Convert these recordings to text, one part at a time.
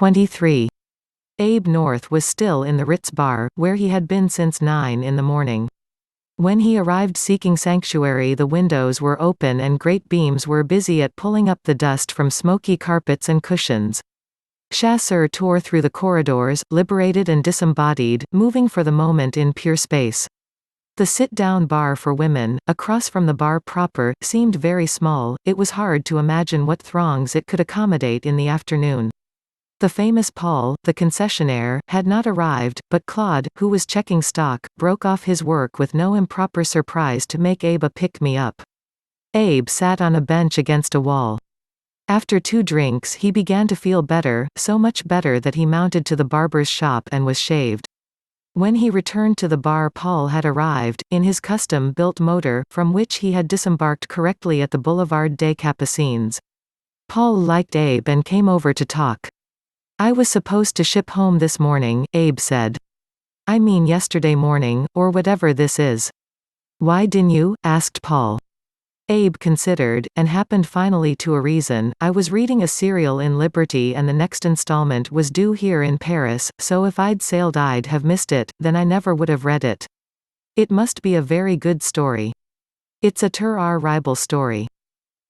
23. Abe North was still in the Ritz bar, where he had been since 9 in the morning. When he arrived seeking sanctuary, the windows were open and great beams were busy at pulling up the dust from smoky carpets and cushions. Chasseurs tore through the corridors, liberated and disembodied, moving for the moment in pure space. The sit-down bar for women, across from the bar proper, seemed very small. It was hard to imagine what throngs it could accommodate in the afternoon. The famous Paul, the concessionaire, had not arrived, but Claude, who was checking stock, broke off his work with no improper surprise to make Abe a pick-me-up. Abe sat on a bench against a wall. After 2 drinks he began to feel better, so much better that he mounted to the barber's shop and was shaved. When he returned to the bar, Paul had arrived, in his custom-built motor, from which he had disembarked correctly at the Boulevard des Capucines. Paul liked Abe and came over to talk. "I was supposed to ship home this morning," Abe said. "I mean yesterday morning, or whatever this is." "Why didn't you?" asked Paul. Abe considered, and happened finally to a reason. "I was reading a serial in Liberty and the next installment was due here in Paris, so if I'd sailed I'd have missed it, then I never would have read it. It must be a very good story. It's a terrible story."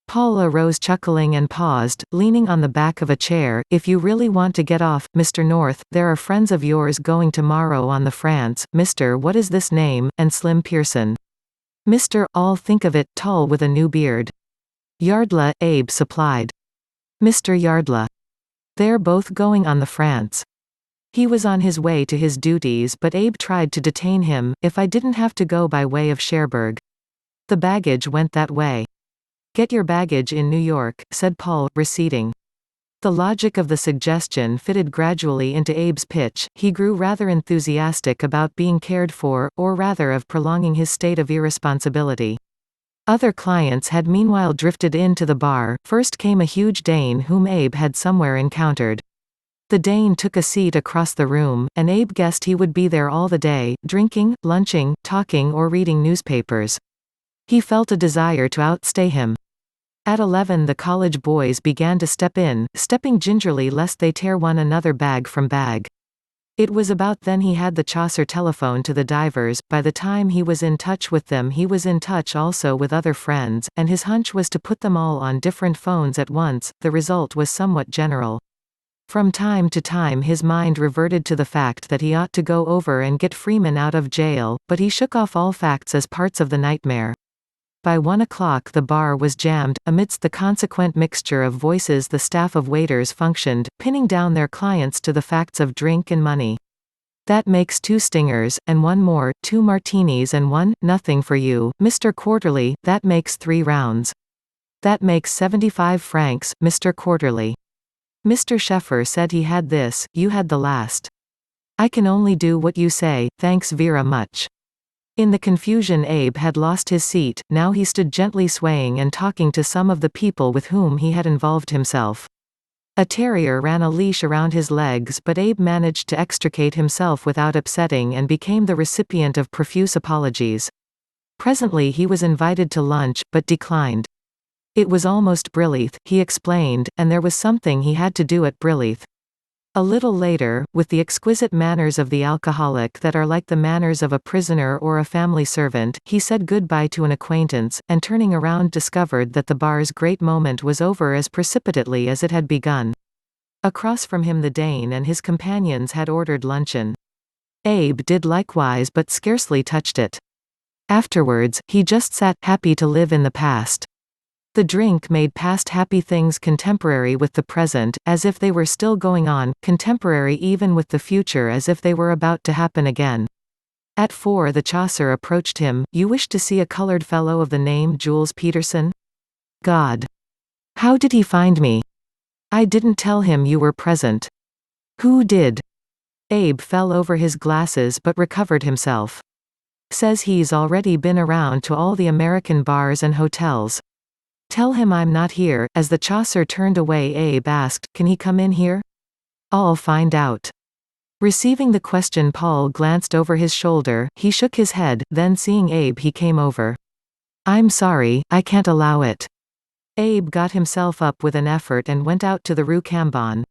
Paul arose chuckling and paused, leaning on the back of a chair. "If you really want to get off, Mr. North, there are friends of yours going tomorrow on the France, Mr. What is this name, and Slim Pearson. Mr. I'll think of it, tall with a new beard." "Yardla," Abe supplied. "Mr. Yardla. They're both going on the France." He was on his way to his duties, but Abe tried to detain him. "If I didn't have to go by way of Cherbourg. The baggage went that way." "Get your baggage in New York," said Paul, receding. The logic of the suggestion fitted gradually into Abe's pitch. He grew rather enthusiastic about being cared for, or rather of prolonging his state of irresponsibility. Other clients had meanwhile drifted into the bar. First came a huge Dane whom Abe had somewhere encountered. The Dane took a seat across the room, and Abe guessed he would be there all the day, drinking, lunching, talking or reading newspapers. He felt a desire to outstay him. At 11 the college boys began to step in, stepping gingerly lest they tear one another bag from bag. It was about then he had the Chaucer telephone to the divers. By the time he was in touch with them he was in touch also with other friends, and his hunch was to put them all on different phones at once. The result was somewhat general. From time to time his mind reverted to the fact that he ought to go over and get Freeman out of jail, but he shook off all facts as parts of the nightmare. By 1 o'clock the bar was jammed. Amidst the consequent mixture of voices the staff of waiters functioned, pinning down their clients to the facts of drink and money. "That makes 2 stingers, and 1 more, 2 martinis and 1, nothing for you, Mr. Quarterly, that makes 3 rounds. That makes 75 francs, Mr. Quarterly. Mr. Sheffer said he had this, you had the last. I can only do what you say, thanks very much." In the confusion Abe had lost his seat. Now he stood gently swaying and talking to some of the people with whom he had involved himself. A terrier ran a leash around his legs, but Abe managed to extricate himself without upsetting and became the recipient of profuse apologies. Presently he was invited to lunch, but declined. It was almost Brilith, he explained, and there was something he had to do at Brilith. A little later, with the exquisite manners of the alcoholic that are like the manners of a prisoner or a family servant, he said goodbye to an acquaintance, and turning around discovered that the bar's great moment was over as precipitately as it had begun. Across from him the Dane and his companions had ordered luncheon. Abe did likewise but scarcely touched it. Afterwards, he just sat, happy to live in the past. The drink made past happy things contemporary with the present, as if they were still going on, contemporary even with the future as if they were about to happen again. At 4 the Chaucer approached him. "You wish to see a colored fellow of the name Jules Peterson?" "God! How did he find me?" "I didn't tell him you were present." "Who did?" Abe fell over his glasses but recovered himself. "Says he's already been around to all the American bars and hotels." "Tell him I'm not here." As the Chaucer turned away Abe asked, "Can he come in here?" "I'll find out." Receiving the question Paul glanced over his shoulder. He shook his head, then seeing Abe he came over. "I'm sorry, I can't allow it." Abe got himself up with an effort and went out to the Rue Cambon.